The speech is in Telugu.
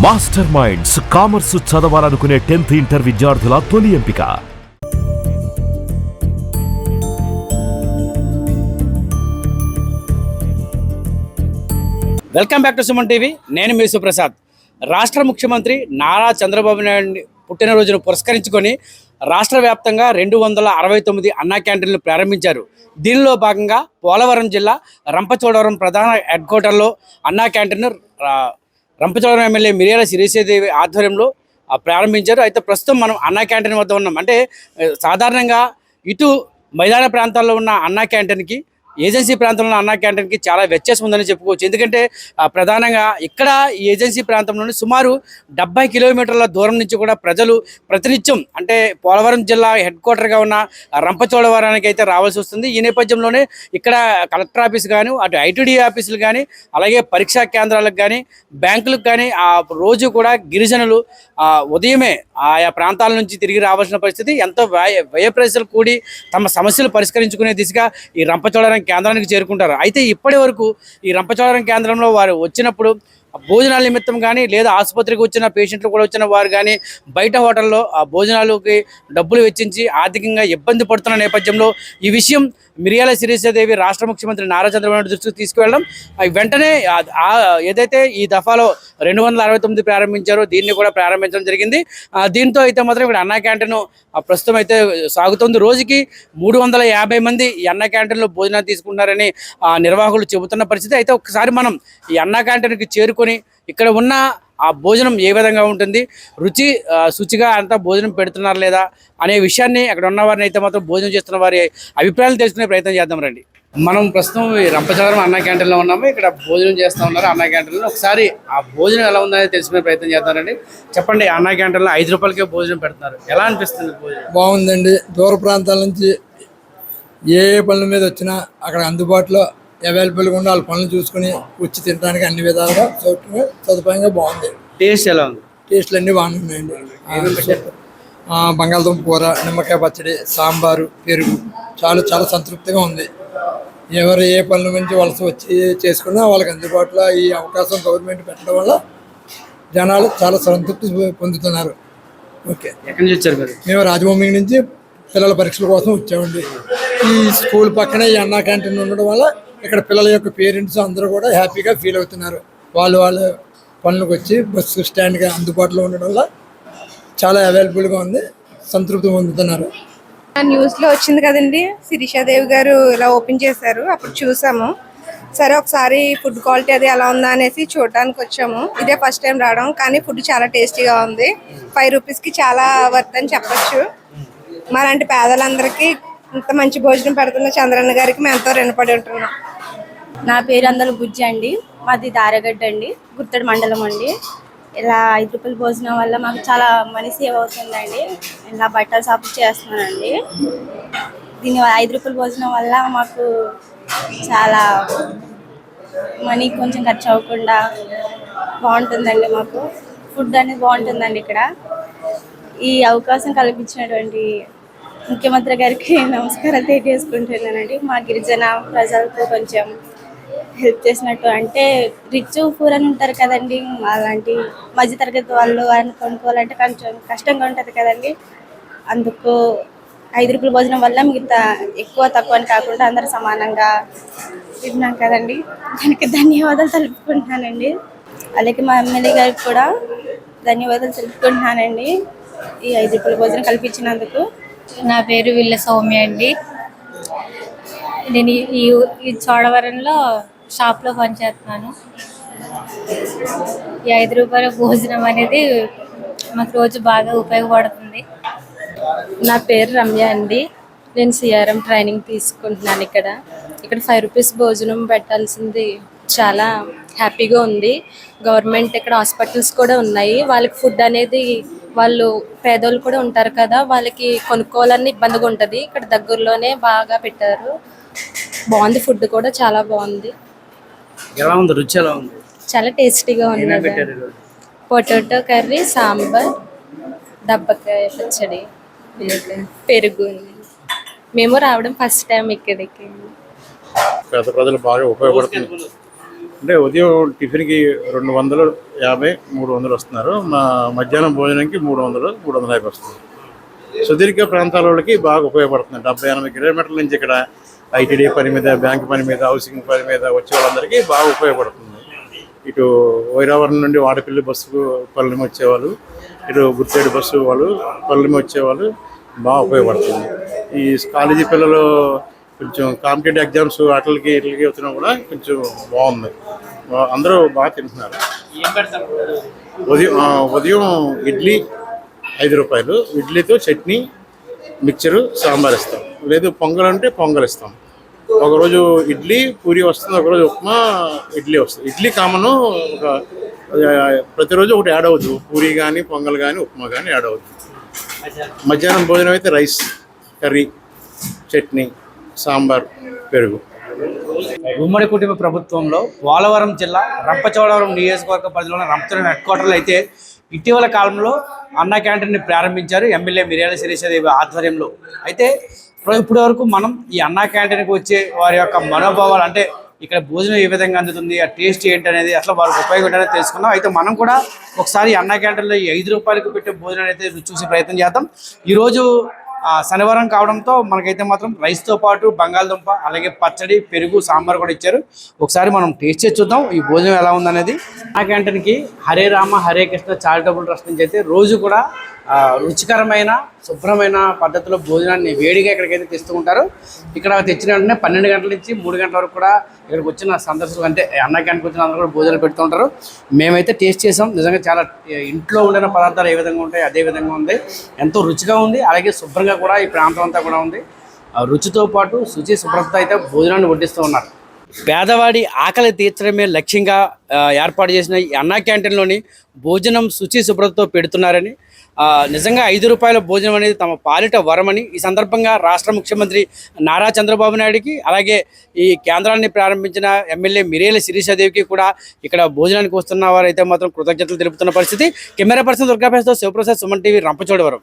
మాస్టర్ మైండ్స్ కామర్స్ చదవాలనుకునే 10th ఇంటర్ విద్యార్థుల తొలి ఎంపిక. Welcome back to Suman TV. నేను మీ సుప్రసాద్. రాష్ట్ర ముఖ్యమంత్రి నారా చంద్రబాబు నాయుడు పుట్టినరోజును పురస్కరించుకొని రాష్ట్ర వ్యాప్తంగా 269 అన్నా క్యాంటీన్లు ప్రారంభించారు. దీనిలో భాగంగా పోలవరం జిల్లా రంపచోడవరం ప్రధాన హెడ్ క్వార్టర్లో అన్నా క్యాంటీన్ రంపచోడవరం ఎమ్మెల్యే మిర్యాల శిరీషాదేవి ఆధ్వర్యంలో ప్రారంభించారు. అయితే ప్రస్తుతం మనం అన్నా క్యాంటీన్ వద్ద ఉన్నాం. అంటే సాధారణంగా ఇటు మైదాన ప్రాంతాల్లో ఉన్న అన్నా క్యాంటీన్కి, ఏజెన్సీ ప్రాంతంలో అన్నా క్యాంటీన్కి చాలా వ్యత్యాసం ఉందని చెప్పుకోవచ్చు. ఎందుకంటే ప్రధానంగా ఇక్కడ ఈ ఏజెన్సీ ప్రాంతంలోని సుమారు 70 కిలోమీటర్ల దూరం నుంచి కూడా ప్రజలు ప్రతినిత్యం అంటే పోలవరం జిల్లా హెడ్ క్వార్టర్గా ఉన్న రంపచోడవరానికి అయితే రావాల్సి వస్తుంది. ఈ నేపథ్యంలోనే ఇక్కడ కలెక్టర్ ఆఫీస్ కానీ, అటు ఐటీడీ ఆఫీసులు కానీ, అలాగే పరీక్షా కేంద్రాలకు కానీ, బ్యాంకులకు కానీ ఆ రోజు కూడా గిరిజనులు ఉదయమే ఆయా ప్రాంతాల నుంచి తిరిగి రావాల్సిన పరిస్థితి. ఎంతో వ్యయ ప్రజలు కూడి తమ సమస్యలు పరిష్కరించుకునే దిశగా ఈ రంపచోడవరం కేంద్రానికి చేరుకుంటారు. అయితే ఇప్పటి వరకు ఈ రంపచోడవరం కేంద్రంలో వారు వచ్చినప్పుడు భోజనాల నిమిత్తం కానీ, లేదా ఆసుపత్రికి వచ్చిన పేషెంట్లు కూడా వచ్చిన వారు కానీ బయట హోటల్లో ఆ భోజనాలకి డబ్బులు వెచ్చించి ఆర్థికంగా ఇబ్బంది పడుతున్న నేపథ్యంలో ఈ విషయం మిర్యాల శిరీషాదేవి రాష్ట్ర ముఖ్యమంత్రి నారా చంద్రబాబు నాయుడు దృష్టికి తీసుకువెళ్ళడం, వెంటనే ఏదైతే ఈ దఫాలో 269 ప్రారంభించారో దీన్ని కూడా ప్రారంభించడం జరిగింది. దీంతో అయితే మాత్రం ఇక్కడ అన్నా క్యాంటీన్ ప్రస్తుతం అయితే సాగుతుంది. రోజుకి 350 మంది ఈ అన్నా క్యాంటీన్లో భోజనాలు తీసుకుంటున్నారని నిర్వాహకులు చెబుతున్న పరిస్థితి. అయితే ఒకసారి మనం ఈ అన్నా క్యాంటీన్కి చేరుకొని ఇక్కడ ఉన్న ఆ భోజనం ఏ విధంగా ఉంటుంది, శుచిగా అంతా భోజనం పెడుతున్నారు లేదా అనే విషయాన్ని అక్కడ ఉన్న వారిని అయితే మాత్రం భోజనం చేస్తున్న వారి అభిప్రాయాలు తెలుసుకునే ప్రయత్నం చేద్దాం రండి. మనం ప్రస్తుతం ఈ రంపచోడవరం అన్నా క్యాంటీన్లో ఉన్నాము. ఇక్కడ భోజనం చేస్తూ ఉన్నారు అన్నా క్యాంటీన్లో. ఒకసారి ఆ భోజనం ఎలా ఉందనేది తెలుసుకునే ప్రయత్నం చేద్దామండి. చెప్పండి, అన్నా క్యాంటీన్లో 5 రూపాయలకే భోజనం పెడుతున్నారు, ఎలా అనిపిస్తుంది భోజనం? బాగుందండి. దూర ప్రాంతాల నుంచి ఏ పనుల మీద వచ్చినా అక్కడ అందుబాటులో అవైలబుల్గా ఉండి వాళ్ళ పనులు చూసుకుని వచ్చి తినడానికి అన్ని విధాలుగా సదుపాయంగా బాగుంది. టేస్ట్ ఎలా ఉంది? టేస్ట్లు అన్నీ బాగున్నాయండి. బంగాళదుంప కూర, నిమ్మకాయ పచ్చడి, సాంబారు, పెరుగు చాలా సంతృప్తిగా ఉంది. ఎవరు ఏ పనుల నుంచి వలస వచ్చి చేసుకున్నా వాళ్ళకి అందుబాటులో ఈ అవకాశం గవర్నమెంట్ పెట్టడం వల్ల జనాలు చాలా సంతృప్తి పొందుతున్నారు. ఓకే, ఎక్కడి నుంచి వచ్చారు మీరు? మేము రాజభూమి నుంచి పిల్లల పరీక్షల కోసం వచ్చామండి. ఈ స్కూల్ పక్కనే ఈ అన్నా క్యాంటీన్ ఉండడం వల్ల ఇక్కడ పిల్లల యొక్క పేరెంట్స్ అందరూ కూడా హ్యాపీగా ఫీల్ అవుతున్నారు. వాళ్ళ పనులకు వచ్చి బస్సు స్టాండ్గా అందుబాటులో ఉండడం వల్ల చాలా అవైలబుల్గా ఉంది, సంతృప్తి పొందుతున్నారు. న్యూస్లో వచ్చింది కదండి, శిరీషాదేవి గారు ఇలా ఓపెన్ చేశారు, అప్పుడు చూసాము. సరే ఒకసారి ఫుడ్ క్వాలిటీ అది ఎలా ఉందా అనేసి చూడడానికి వచ్చాము. ఇదే ఫస్ట్ టైం రావడం, కానీ ఫుడ్ చాలా టేస్టీగా ఉంది. 5 రూపీస్కి చాలా వర్త్ అని చెప్పచ్చు. మాలాంటి పేదలందరికీ ఇంత మంచి భోజనం పెడుతున్న చంద్రన్న గారికి మేము ఎంతో రుణపడి ఉంటున్నాం. నా పేరు అందరూ బుజ్జి అండి, మాది దారగడ్డ అండి, గుర్తడి మండలం అండి. ఇలా 5 రూపాయల భోజనం వల్ల మాకు చాలా మనీ సేవ్ అవుతుందండి. ఇలా బట్టలు షాప్ చేస్తున్నానండి. దీని 5 రూపాయల భోజనం వల్ల మాకు చాలా మనీ కొంచెం ఖర్చు అవ్వకుండా బాగుంటుందండి. మాకు ఫుడ్ అనేది బాగుంటుందండి. ఇక్కడ ఈ అవకాశం కల్పించినటువంటి ముఖ్యమంత్రి గారికి నమస్కారాలు తెలియజేసుకుంటున్నానండి. మా గిరిజన ప్రజలకు కొంచెం హెల్ప్ చేసినట్టు, అంటే రిచ్ పూర్ అని ఉంటారు కదండి, అలాంటి మధ్యతరగతి వాళ్ళు అని కొనుక్కోవాలంటే కొంచెం కష్టంగా ఉంటుంది కదండి. అందుకు 5 రూపాయల భోజనం వల్ల మిగతా ఎక్కువ తక్కువ అని కాకుండా అందరూ సమానంగా తిన్నాం కదండి. దానికి ధన్యవాదాలు తెలుపుకుంటున్నానండి. అలాగే మా ఎమ్మెల్యే గారికి కూడా ధన్యవాదాలు తెలుపుకుంటున్నానండి ఈ 5 రూపాయల భోజనం కల్పించినందుకు. నా పేరు విల్ల సౌమ్య అండి. నేను ఈ చోడవరంలో షాప్లో పనిచేస్తున్నాను. ఈ 5 రూపాయల భోజనం అనేది మాకు రోజు బాగా ఉపయోగపడుతుంది. నా పేరు రమ్య అండి. నేను సిఆర్ఎం ట్రైనింగ్ తీసుకుంటున్నాను. ఇక్కడ 5 రూపీస్ భోజనం పెట్టాల్సింది చాలా హ్యాపీగా ఉంది. గవర్నమెంట్ ఇక్కడ హాస్పిటల్స్ కూడా ఉన్నాయి. వాళ్ళకి ఫుడ్ అనేది, వాళ్ళు పేదోళ్ళు కూడా ఉంటారు కదా, వాళ్ళకి కొనుక్కోవాలని ఇబ్బందిగా ఉంటుంది. ఇక్కడ దగ్గరలోనే బాగా పెట్టారు. బాగుంది, ఫుడ్ కూడా చాలా బాగుంది. ఎలా ఉంది? రుచి ఎలా ఉంది? చాలా టేస్టీగా ఉంది. పొటాటో కర్రీ, సాంబార్, దబ్బకాయ పచ్చడి, పెరుగు. మేము రావడం ఫస్ట్ టైం ఇక్కడికి. పేద ప్రజలు బాగా ఉపయోగపడుతుంది. అంటే ఉదయం టిఫిన్కి 250, 300 వస్తున్నారు. మధ్యాహ్నం భోజనానికి 300, 350 వస్తుంది. సుదీర్ఘ ప్రాంతాల వాళ్ళకి బాగా ఉపయోగపడుతుంది. 70-80 కిలోమీటర్ల నుంచి ఇక్కడ ఐటీడీ పని మీద, బ్యాంక్ పని మీద, హౌసింగ్ పని మీద వచ్చే వాళ్ళందరికీ బాగా ఉపయోగపడుతుంది. ఇటు వైరావరం నుండి వాడపల్లి బస్సుకు పల్లెమి వచ్చేవాళ్ళు, ఇటు గుర్తేడు బస్సు వాళ్ళు పల్లెమి వచ్చేవాళ్ళు బాగా ఉపయోగపడుతుంది. ఈ కాలేజీ పిల్లలు కొంచెం కాంపిటేటివ్ ఎగ్జామ్స్ వాటికి వీటికి వచ్చినా కూడా కొంచెం బాగుంది. అందరూ బాగా తింటున్నారు. ఉదయం ఇడ్లీ 5 రూపాయలు, ఇడ్లీతో చట్నీ, మిక్చరు, సాంబార్ ఇస్తాం. లేదు పొంగల్ అంటే పొంగల్ ఇస్తాం. ఒకరోజు ఇడ్లీ పూరి వస్తుంది, ఒకరోజు ఉప్మా ఇడ్లీ వస్తుంది. ఇడ్లీ కామను ప్రతిరోజు ఒకటి యాడ్ అవుతుంది. పూరి కానీ పొంగల్ కానీ ఉప్మా కానీ యాడ్ అవుతుంది. మధ్యాహ్నం భోజనం అయితే రైస్, కర్రీ, చట్నీ, సాంబార్, పెరుగు. ఉమ్మడి కుటుంబ ప్రభుత్వంలో పోలవరం జిల్లా రంపచోడవరం నియోజకవర్గ పరిధిలోని రంపచోడవరం హెడ్ క్వార్టర్లో అయితే ఇటీవల కాలంలో అన్నా క్యాంటీన్ని ప్రారంభించారు ఎమ్మెల్యే మిర్యాల శిరీషాదేవి ఆధ్వర్యంలో. అయితే ఇప్పటి వరకు మనం ఈ అన్నా క్యాంటీన్కి వచ్చే వారి యొక్క మనోభావాలు, అంటే ఇక్కడ భోజనం ఏ విధంగా అందుతుంది, ఆ టేస్ట్ ఏంటి అనేది, అసలు వారికి ఉపయోగం ఏంటనేది తెలుసుకున్నాం. అయితే మనం కూడా ఒకసారి అన్నా క్యాంటీన్లో ఈ 5 రూపాయలకు పెట్టే భోజనం అయితే చూసే ప్రయత్నం చేద్దాం. ఈరోజు శనివారం కావడంతో మనకైతే మాత్రం రైస్తో పాటు బంగాళదుంప, అలాగే పచ్చడి, పెరుగు, సాంబార్ కూడా ఇచ్చారు. ఒకసారి మనం టేస్ట్ చేసి చూద్దాం ఈ భోజనం ఎలా ఉందనేది. ఆ క్యాంటీన్కి హరే రామ హరే కృష్ణ చారిటబుల్ ట్రస్ట్ నుంచి అయితే రోజు కూడా రుచికరమైన శుభ్రమైన పద్ధతిలో భోజనాన్ని వేడిగా ఇక్కడికైతే తెస్తూ ఉంటారు. ఇక్కడ తెచ్చిన వెంటనే 12 గంటల నుంచి 3 గంటల వరకు కూడా ఇక్కడికి వచ్చిన సందర్శకులు, అంటే అన్నా క్యాంటీన్కి వచ్చిన అందరూ కూడా భోజనాలు పెడుతూ ఉంటారు. మేమైతే టేస్ట్ చేసాం. నిజంగా చాలా ఇంట్లో ఉండిన పదార్థాలు ఏ విధంగా ఉంటాయి అదే విధంగా ఉంది. ఎంతో రుచిగా ఉంది. అలాగే శుభ్రంగా కూడా ఈ ప్రాంతం అంతా కూడా ఉంది. రుచితో పాటు శుచి శుభ్రత అయితే భోజనాన్ని వడ్డిస్తూ ఉన్నారు. పేదవాడి ఆకలి తీర్చడమే లక్ష్యంగా ఏర్పాటు చేసిన ఈ అన్నా క్యాంటీన్లోని భోజనం శుచి శుభ్రతతో పెడుతున్నారని, నిజంగా 5 రూపాయల భోజనం అనేది తమ పాలిట వరమని ఈ సందర్భంగా రాష్ట్ర ముఖ్యమంత్రి నారా చంద్రబాబు నాయుడుకి, అలాగే ఈ కేంద్రాన్ని ప్రారంభించిన ఎమ్మెల్యే మిర్యాల శిరీషాదేవికి కూడా ఇక్కడ భోజనానికి వస్తున్న వారైతే మాత్రం కృతజ్ఞతలు తెలుపుతున్న పరిస్థితి. కెమెరా పర్సన్ దుర్గాప్రసాద్తో శివప్రసాద్, సుమన్ టీవీ, రంపచోడవరం.